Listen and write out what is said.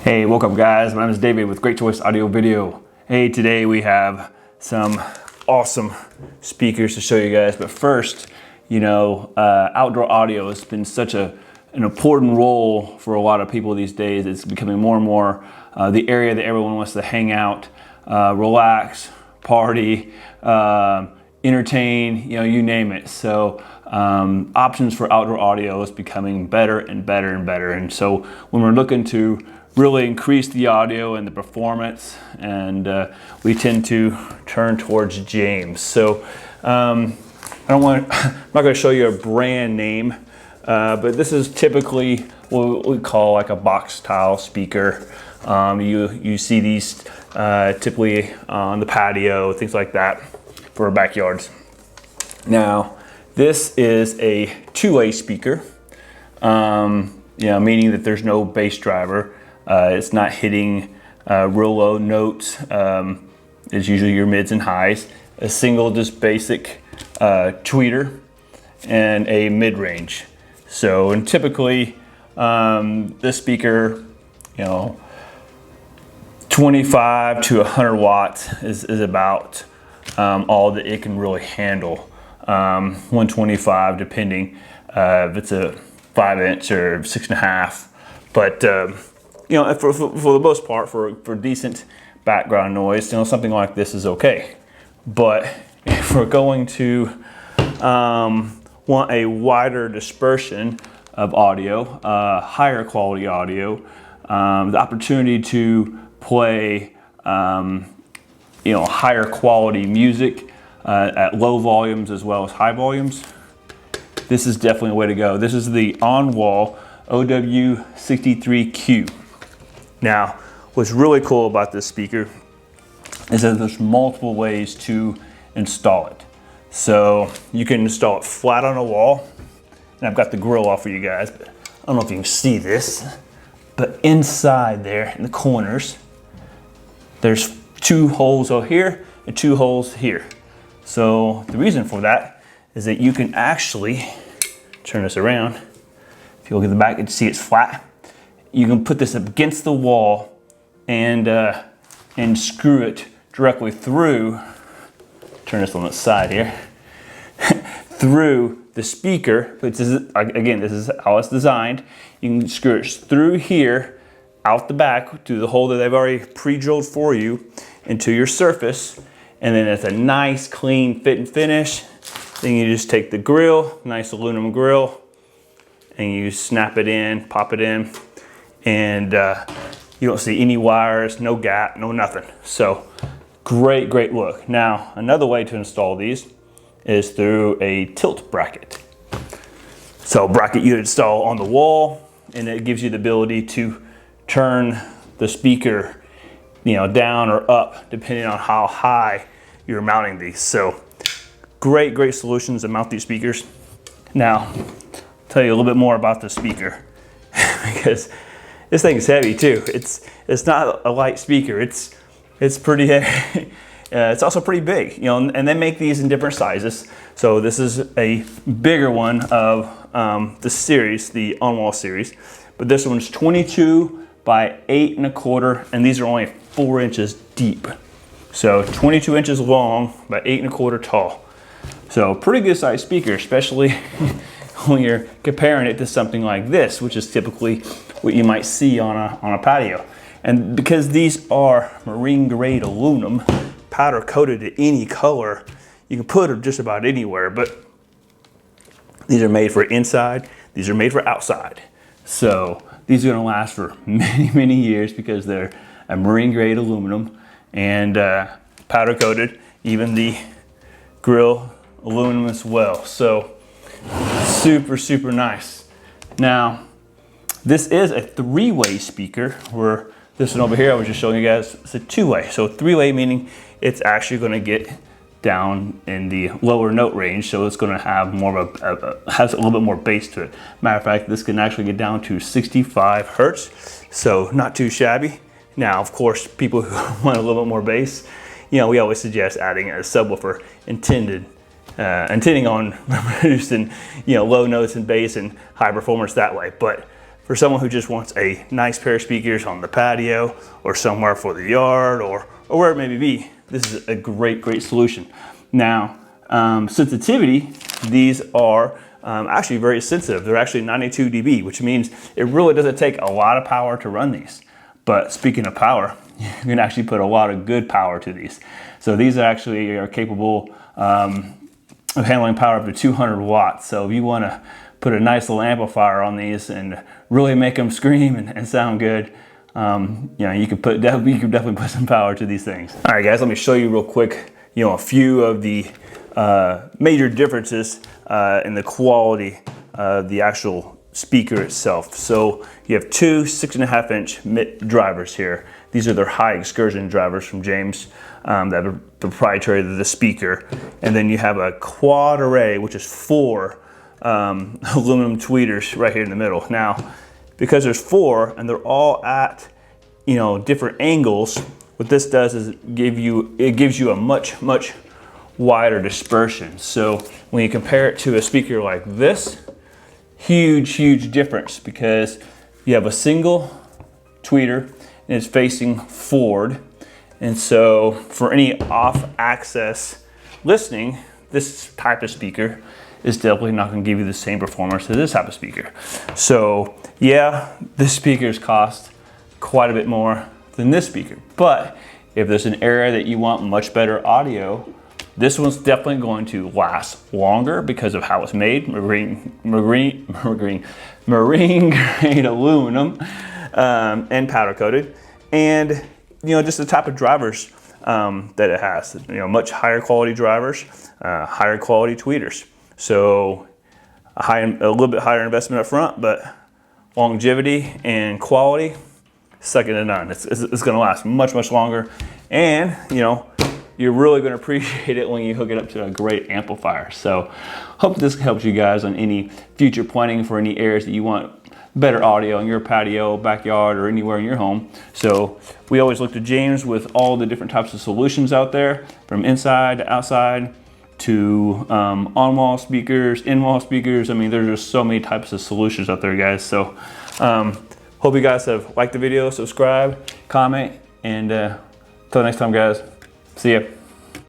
Hey, welcome guys. My name is David with Great Choice Audio Video. Hey, today we have some awesome speakers to show you guys. But first, outdoor audio has been such an important role for a lot of people these days. It's becoming more and more the area that everyone wants to hang out, relax, party, entertain, you name it. So options for outdoor audio is becoming better and better and better. And so when we're looking to really increase the audio and the performance, and we tend to turn towards James. So I'm not going to show you a brand name, but this is typically what we call like a box style speaker. You see these typically on the patio, things like that for our backyards. Now, this is a two-way speaker, meaning that there's no bass driver. It's not hitting real low notes. It's usually your mids and highs. A single just basic tweeter and a mid-range. So, and typically this speaker, 25 to 100 watts is about all that it can really handle. 125 depending if it's a 5-inch or 6.5. But for the most part, for decent background noise, something like this is okay. But if we're going to want a wider dispersion of audio, higher quality audio, the opportunity to play higher quality music at low volumes as well as high volumes, this is definitely a way to go. This is the on-wall OW63Q. Now, what's really cool about this speaker is that there's multiple ways to install it. So you can install it flat on a wall, and I've got the grill off for you guys, but I don't know if you can see this, but inside there in the corners, there's 2 holes over here and 2 holes here. So the reason for that is that you can actually turn this around. If you look at the back, you can see it's flat. You can put this up against the wall and screw it directly through. Turn this on the side here. Through the speaker. But this is how it's designed. You can screw it through here, out the back to the hole that they've already pre-drilled for you into your surface, and then it's a nice clean fit and finish. Then you just take the grill, nice aluminum grill, and you snap it in, pop it in, and you don't see any wires, no gap, no nothing. So great look. Now, another way to install these is through a tilt bracket. So bracket you install on the wall, and it gives you the ability to turn the speaker down or up depending on how high you're mounting these. So great solutions to mount these speakers. Now, I'll tell you a little bit more about the speaker because this thing is heavy too. It's not a light speaker. It's pretty heavy. It's also pretty big, and they make these in different sizes. So this is a bigger one of the series, the on-wall series, but this one's 22 by 8 1/4, and these are only 4 inches deep. So 22 inches long by 8 1/4 tall. So pretty good sized speaker, especially when you're comparing it to something like this, which is typically what you might see on a patio. And because these are marine grade aluminum, powder coated to any color, you can put them just about anywhere, but these are made for inside, these are made for outside. So these are gonna last for many years because they're a marine grade aluminum and powder coated, even the grill aluminum as well. So super nice. Now, this is a 3-way speaker, where this one over here I was just showing you guys, it's a 2-way. So 3-way meaning it's actually going to get down in the lower note range, so it's going to have more of has a little bit more bass to it. Matter of fact, this can actually get down to 65 hertz, so not too shabby. Now, of course, people who want a little bit more bass, we always suggest adding a subwoofer intending on producing low notes and bass and high performance that way. But for someone who just wants a nice pair of speakers on the patio or somewhere for the yard or where it may be, this is a great solution. Now, sensitivity, these are actually very sensitive. They're actually 92 dB, which means it really doesn't take a lot of power to run these. But speaking of power, you can actually put a lot of good power to these. So these actually are capable of handling power up to 200 watts. So if you want to put a nice little amplifier on these and really make them scream and sound good, you know, you could definitely put some power to these things. All right, guys, let me show you real quick, you know, a few of the major differences in the quality of the actual speaker itself. So you have two 6.5-inch drivers here. These are their high excursion drivers from James, that are proprietary to the speaker. And then you have a quad array, which is 4 aluminum tweeters right here in the middle. Now, because there's 4 and they're all at, you know, different angles, what this does is it gives you a much wider dispersion. So when you compare it to a speaker like this, huge difference, because you have a single tweeter and it's facing forward. And so for any off-axis listening, this type of speaker is definitely not going to give you the same performance as this type of speaker. So yeah, this speakers cost quite a bit more than this speaker. But if there's an area that you want much better audio, this one's definitely going to last longer because of how it's made, marine grade aluminum, and powder coated, and you know, just the type of drivers that it has. You know, much higher quality drivers, higher quality tweeters. So a little bit higher investment up front, but longevity and quality, second to none. It's going to last much longer, and you know, you're really going to appreciate it when you hook it up to a great amplifier. So hope this helps you guys on any future planning for any areas that you want better audio in your patio, backyard, or anywhere in your home. So we always look to James with all the different types of solutions out there, from inside to outside to on-wall speakers, in-wall speakers. I mean, there's just so many types of solutions out there, guys. So hope you guys have liked the video, subscribe, comment, and till next time, guys. See ya.